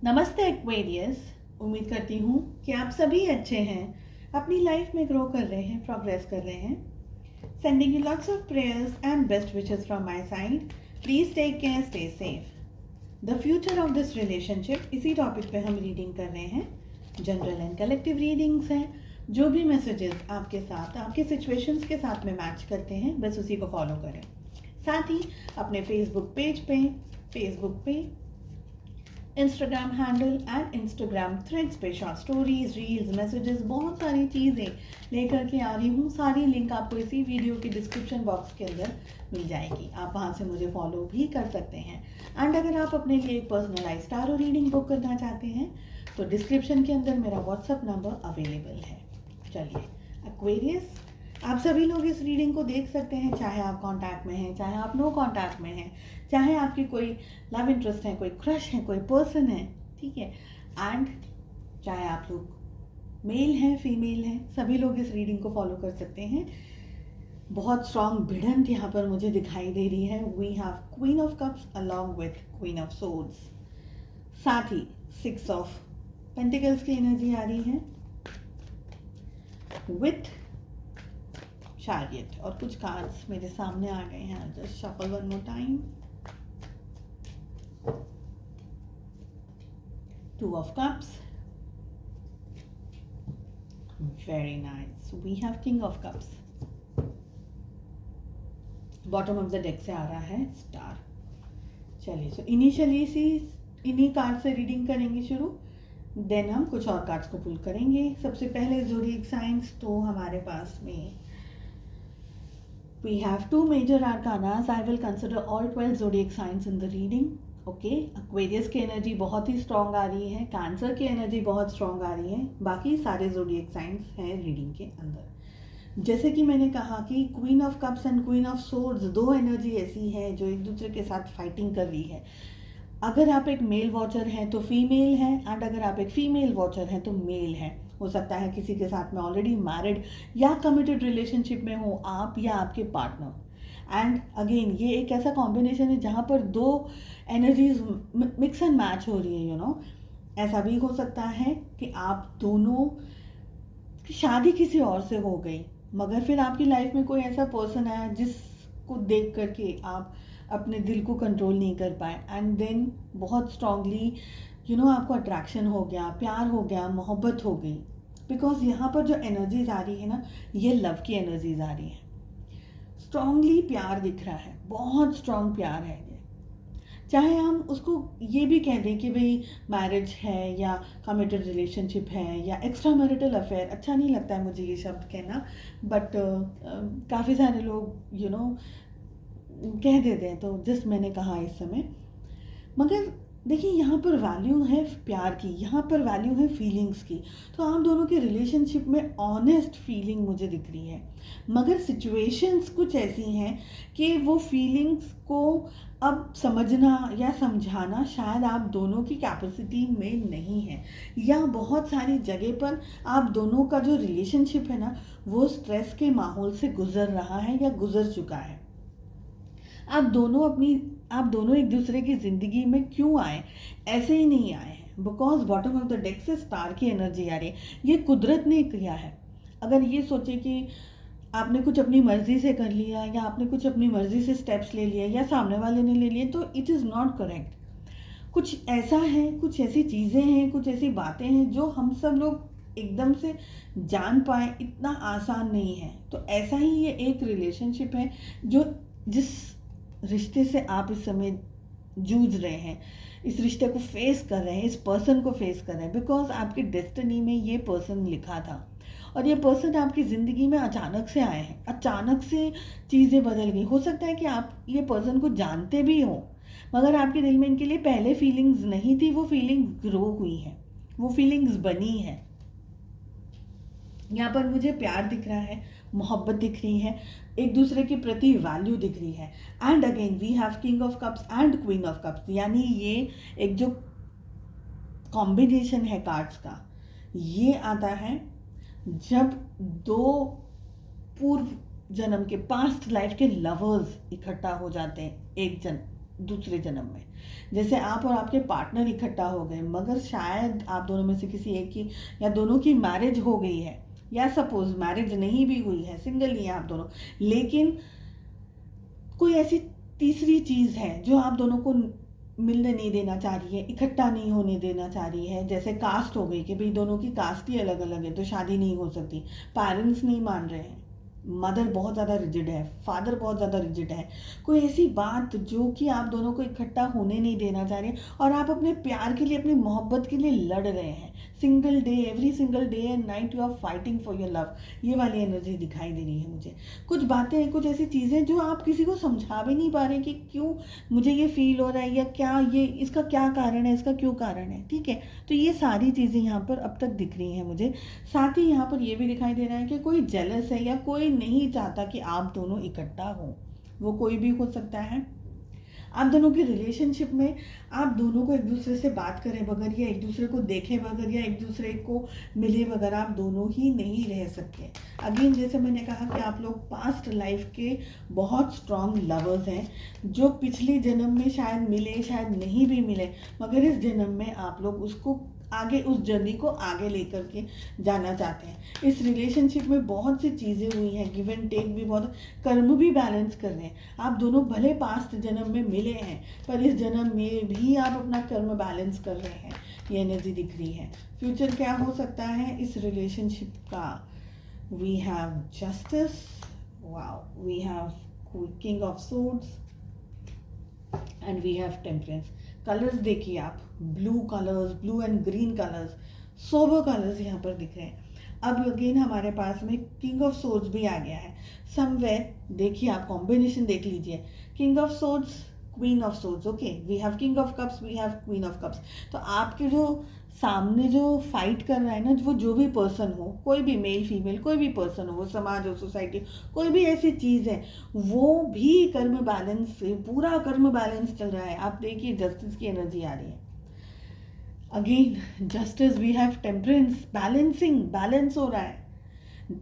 नमस्ते एक्वेरियस। उम्मीद करती हूँ कि आप सभी अच्छे हैं, अपनी लाइफ में ग्रो कर रहे हैं, प्रोग्रेस कर रहे हैं। Sending you lots of prayers and best wishes from my side. Please take care, stay safe. The future of this relationship, इसी टॉपिक पे हम रीडिंग कर रहे हैं। जनरल एंड कलेक्टिव रीडिंग्स हैं। जो भी मैसेजेस आपके साथ, आपके सिचुएशंस के साथ में मैच करते हैं, बस उसी को फॉलो करें। साथ ही अपने फेसबुक पे Instagram handle and Instagram threads पे शॉर्ट स्टोरीज, रील्स, मैसेजेस, बहुत सारी चीज़ें लेकर के आ रही हूँ। सारी लिंक आपको इसी वीडियो के डिस्क्रिप्शन बॉक्स के अंदर मिल जाएगी। आप वहाँ से मुझे फॉलो भी कर सकते हैं। एंड अगर आप अपने लिए एक पर्सनलाइज टारो रीडिंग बुक करना चाहते हैं तो डिस्क्रिप्शन के अंदर मेरा व्हाट्सअप नंबर अवेलेबल है। चलिए एक्वेरियस, आप सभी लोग इस रीडिंग को देख सकते हैं, चाहे आप कांटेक्ट में हैं, चाहे आप नो कांटेक्ट में हैं, चाहे आपकी कोई लव इंटरेस्ट है, कोई क्रश है, कोई पर्सन है, ठीक है, एंड चाहे आप लोग मेल हैं, फीमेल हैं, सभी लोग इस रीडिंग को फॉलो कर सकते हैं। बहुत स्ट्रॉन्ग भिड़ंत यहाँ पर मुझे दिखाई दे रही है। We have queen of cups along with queen of swords, साथ ही 6 ऑफ पेंटिकल्स की एनर्जी आ रही है विथ चैरियट। और कुछ कार्ड्स मेरे सामने आ गए हैं। Just shuffle one more time. 2 of cups, very nice. We have king of cups. Bottom of the deck से आ रहा है स्टार। चलिए, सो इनिशियली इन्हीं कार्ड से रीडिंग करेंगे शुरू, देन हम कुछ और कार्ड्स को पुल करेंगे। सबसे पहले ज़ोडिएक साइंस, तो हमारे पास में we have 2 major arcanas. I will consider all 12 zodiac signs in the reading. Okay, Aquarius की एनर्जी बहुत ही स्ट्रॉन्ग आ रही है, कैंसर की एनर्जी बहुत स्ट्रॉन्ग आ रही है, बाकी सारे ज़ोडिएक साइंस हैं रीडिंग के अंदर। जैसे कि मैंने कहा कि queen of cups and queen of swords, दो एनर्जी ऐसी है जो एक दूसरे के साथ फाइटिंग कर रही है। अगर आप एक मेल वॉचर हैं तो फीमेल है, एंड अगर आप एक फीमेल वॉचर हैं तो मेल है। हो सकता है किसी के साथ में ऑलरेडी मैरिड या कमिटेड रिलेशनशिप में हो आप या आपके पार्टनर। एंड अगेन ये एक ऐसा कॉम्बिनेशन है जहाँ पर दो एनर्जीज मिक्स एंड मैच हो रही है, ऐसा भी हो सकता है कि आप दोनों की शादी किसी और से हो गई, मगर फिर आपकी लाइफ में कोई ऐसा पर्सन आया जिसको देख करके आप अपने दिल को कंट्रोल नहीं कर पाए, एंड देन बहुत स्ट्रांगली आपको अट्रैक्शन हो गया, प्यार हो गया, मोहब्बत हो गई। बिकॉज यहाँ पर जो एनर्जीज आ रही है ना, ये लव की एनर्जीज आ रही है। स्ट्रांगली प्यार दिख रहा है, बहुत स्ट्रांग प्यार है ये। चाहे हम उसको ये भी कह दें कि भाई मैरिज है या कमिटेड रिलेशनशिप है या एक्स्ट्रा मैरिटल अफेयर, अच्छा नहीं लगता है मुझे ये शब्द कहना, बट काफ़ी सारे लोग कह देते हैं, तो जस्ट मैंने कहा इस समय। मगर देखिए, यहाँ पर वैल्यू है प्यार की, यहाँ पर वैल्यू है फीलिंग्स की। तो आप दोनों के रिलेशनशिप में ऑनेस्ट फीलिंग मुझे दिख रही है, मगर सिचुएशंस कुछ ऐसी हैं कि वो फीलिंग्स को अब समझना या समझाना शायद आप दोनों की कैपेसिटी में नहीं है, या बहुत सारी जगह पर आप दोनों का जो रिलेशनशिप है ना, वो स्ट्रेस के माहौल से गुजर रहा है या गुजर चुका है। आप दोनों एक दूसरे की ज़िंदगी में क्यों आए? ऐसे ही नहीं आए हैं। Because bottom of the deck से स्टार की एनर्जी आ रही है। ये कुदरत ने किया है। अगर ये सोचे कि आपने कुछ अपनी मर्जी से कर लिया या आपने कुछ अपनी मर्जी से स्टेप्स ले लिए या सामने वाले ने ले लिए, तो इट इज़ नॉट करेक्ट। कुछ ऐसा है, कुछ ऐसी चीज़ें हैं, कुछ ऐसी बातें हैं जो हम सब लोग एकदम से जान पाए, इतना आसान नहीं है। तो ऐसा ही ये एक रिलेशनशिप है जो जिस रिश्ते से आप इस समय जूझ रहे हैं, इस रिश्ते को फेस कर रहे हैं, इस पर्सन को फेस कर रहे हैं, बिकॉज आपकी डेस्टिनी में ये पर्सन लिखा था और ये पर्सन आपकी ज़िंदगी में अचानक से आए हैं, अचानक से चीज़ें बदल गई। हो सकता है कि आप ये पर्सन को जानते भी हो, मगर आपके दिल में इनके लिए पहले फीलिंग्स नहीं थी, वो फीलिंग्स ग्रो हुई हैं, वो फीलिंग्स बनी है। यहाँ पर मुझे प्यार दिख रहा है, मोहब्बत दिख रही है, एक दूसरे के प्रति वैल्यू दिख रही है। And again we have king of cups and queen of cups, यानी ये एक जो कॉम्बिनेशन है कार्ड्स का, ये आता है जब दो पूर्व जन्म के पास्ट लाइफ के लवर्स इकट्ठा हो जाते हैं एक जन दूसरे जन्म में। जैसे आप और आपके पार्टनर इकट्ठा हो गए, मगर शायद आप दोनों में से किसी एक की या दोनों की मैरिज हो गई है, या सपोज मैरिज नहीं भी हुई है, सिंगल ही है आप दोनों, लेकिन कोई ऐसी तीसरी चीज़ है जो आप दोनों को मिलने नहीं देना चाह रही है, इकट्ठा नहीं होने देना चाह रही है। जैसे कास्ट हो गई कि भाई दोनों की कास्ट ही अलग अलग है तो शादी नहीं हो सकती, पेरेंट्स नहीं मान रहे हैं, मदर बहुत ज़्यादा रिजिड है, फादर बहुत ज़्यादा रिजिड है, कोई ऐसी बात जो कि आप दोनों को इकट्ठा होने नहीं देना चाह रहे और आप अपने प्यार के लिए, अपनी मोहब्बत के लिए लड़ रहे हैं। Single day, every single day and night you are fighting for your love, ये वाली एनर्जी दिखाई दे रही है मुझे। कुछ बातें हैं, कुछ ऐसी चीज़ें जो आप किसी को समझा भी नहीं पा रहे कि क्यों मुझे ये फील हो रहा है, या क्या ये, इसका क्या कारण है, इसका क्यों कारण है। ठीक है, तो ये सारी चीज़ें यहाँ पर अब तक दिख रही हैं मुझे। साथ ही यहाँ पर ये भी दिखाई दे रहा है कि कोई जेलस है या कोई नहीं चाहता कि आप दोनों इकट्ठा हो। वो कोई भी हो सकता है। आप दोनों की रिलेशनशिप में आप दोनों को एक दूसरे से बात करें बगैर, या एक दूसरे को देखे बगैर, या एक दूसरे को मिले बगैर आप दोनों ही नहीं रह सकते। अगेन जैसे मैंने कहा कि आप लोग पास्ट लाइफ के बहुत स्ट्रॉन्ग लवर्स हैं, जो पिछले जन्म में शायद मिले, शायद नहीं भी मिले, मगर इस जन्म में आप लोग उसको आगे, उस जर्नी को आगे लेकर के जाना चाहते हैं। इस रिलेशनशिप में बहुत सी चीज़ें हुई हैं, गिव एंड टेक भी बहुत, कर्म भी बैलेंस कर रहे हैं। आप दोनों भले पास्ट जन्म में मिले हैं, पर इस जन्म में भी आप अपना कर्म बैलेंस कर रहे हैं, ये एनर्जी दिख रही है। फ्यूचर क्या हो सकता है इस रिलेशनशिप का? We have justice, wow, we have king of swords and we have temperance. Colours देखिए आप, blue colours, blue and green colours, sober colours यहाँ पर दिख रहे हैं। अब अगेन हमारे पास में किंग ऑफ सोर्ड्स भी आ गया है समवेयर। देखिए आप कॉम्बिनेशन देख लीजिए, king of swords, queen of swords. Okay, we have king of cups, we have queen of cups. तो आपके जो सामने जो फाइट कर रहा है ना, वो जो भी पर्सन हो, कोई भी मेल फीमेल कोई भी पर्सन हो, वो समाज हो, सोसाइटी, कोई भी ऐसी चीज़ है, वो भी कर्म बैलेंस से, पूरा कर्म बैलेंस चल रहा है। आप देखिए जस्टिस की एनर्जी आ रही है। Again justice, we have temperance, balancing, balance हो रहा है।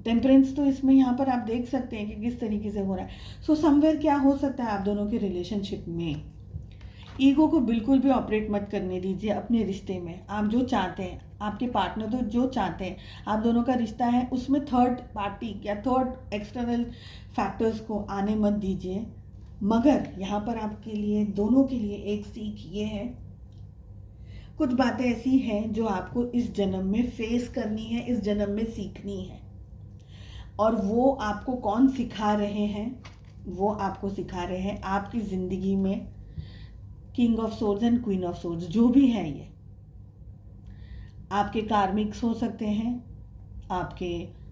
टेम्परेंस तो इसमें यहाँ पर आप देख सकते हैं कि किस तरीके से हो रहा है। सो समवेयर क्या हो सकता है आप दोनों के रिलेशनशिप में, ईगो को बिल्कुल भी ऑपरेट मत करने दीजिए अपने रिश्ते में। आप जो चाहते हैं, आपके पार्टनर तो जो चाहते हैं आप दोनों का रिश्ता है, उसमें थर्ड पार्टी या थर्ड एक्सटर्नल फैक्टर्स को आने मत दीजिए। मगर यहाँ पर आपके लिए, दोनों के लिए एक सीख ये है, कुछ बातें ऐसी हैं जो आपको इस जन्म में फेस करनी है, इस जन्म में सीखनी है। और वो आपको कौन सिखा रहे हैं? वो आपको सिखा रहे हैं आपकी ज़िंदगी में king of swords and queen of swords, जो भी है ये आपके कार्मिक्स हो सकते हैं, आपके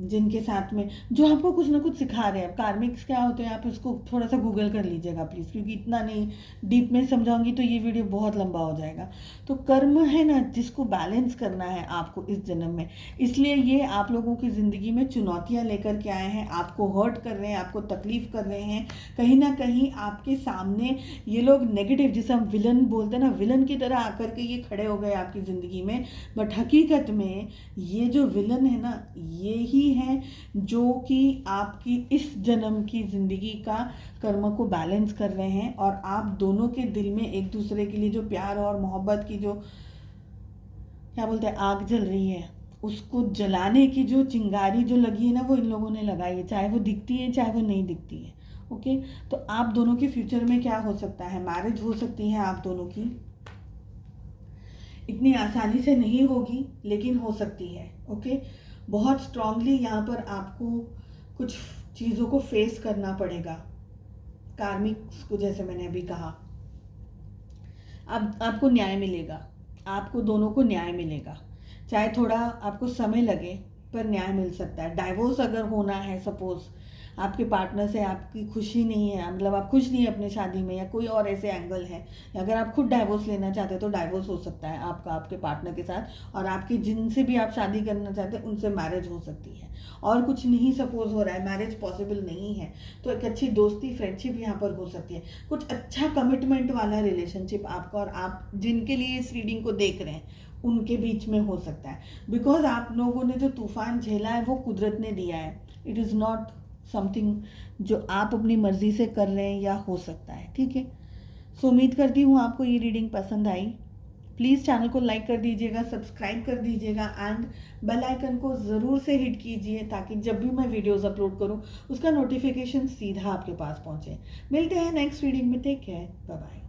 जिनके साथ में जो आपको कुछ ना कुछ सिखा रहे हैं। कार्मिक्स क्या होते हैं आप इसको थोड़ा सा गूगल कर लीजिएगा प्लीज़, क्योंकि इतना नहीं डीप में समझाऊंगी तो ये वीडियो बहुत लंबा हो जाएगा। तो कर्म है ना, जिसको बैलेंस करना है आपको इस जन्म में, इसलिए ये आप लोगों की ज़िंदगी में चुनौतियाँ लेकर के आए हैं, आपको हर्ट कर रहे हैं, आपको तकलीफ़ कर रहे हैं। कहीं ना कहीं आपके सामने ये लोग नेगेटिव, जिसे हम विलन बोलते हैं ना, विलन की तरह आकर के ये खड़े हो गए आपकी ज़िंदगी में। बट हकीकत में ये जो विलन है ना, ये ही हैं जो कि आपकी इस जन्म की ज़िंदगी का कर्म को बैलेंस कर रहे हैं। और आप दोनों के दिल में एक दूसरे के लिए जो प्यार और मोहब्बत की जो क्या बोलते हैं आग जल रही है, उसको जलाने की जो चिंगारी जो लगी है ना, वो इन लोगों ने लगाई है, चाहे वो दिखती है चाहे वो नहीं दिखती है। ओके, तो आप दोनों के फ्यूचर में क्या हो सकता है? मैरिज हो सकती है आप दोनों की, इतनी आसानी से नहीं होगी लेकिन हो सकती है। ओके, बहुत स्ट्रांगली यहाँ पर आपको कुछ चीज़ों को फेस करना पड़ेगा, कार्मिक्स को, जैसे मैंने अभी कहा। अब आपको न्याय मिलेगा, आपको दोनों को न्याय मिलेगा, चाहे थोड़ा आपको समय लगे पर न्याय मिल सकता है। डाइवोर्स अगर होना है, सपोज आपके पार्टनर से आपकी खुशी नहीं है, मतलब आप खुश नहीं है अपने शादी में, या कोई और ऐसे एंगल है, अगर आप खुद डाइवोर्स लेना चाहते हैं तो डाइवोर्स हो सकता है आपका आपके पार्टनर के साथ, और आपके जिनसे भी आप शादी करना चाहते हैं उनसे मैरिज हो सकती है। और कुछ नहीं सपोज हो रहा है, मैरिज पॉसिबल नहीं है, तो एक अच्छी दोस्ती, फ्रेंडशिप यहाँ पर हो सकती है। कुछ अच्छा कमिटमेंट वाला रिलेशनशिप आपका और आप जिनके लिए इस रीडिंग को देख रहे हैं उनके बीच में हो सकता है। बिकॉज आप लोगों ने जो तूफान झेला है वो कुदरत ने दिया है, इट इज़ नॉट समथिंग जो आप अपनी मर्जी से कर रहे हैं या हो सकता है। ठीक है, सो उम्मीद करती हूँ आपको ये रीडिंग पसंद आई। प्लीज़ चैनल को लाइक कर दीजिएगा, सब्सक्राइब कर दीजिएगा एंड बेल आइकन को ज़रूर से हिट कीजिए ताकि जब भी मैं वीडियोस अपलोड करूँ उसका नोटिफिकेशन सीधा आपके पास पहुँचे। मिलते हैं नेक्स्ट रीडिंग में। Take care, bye bye.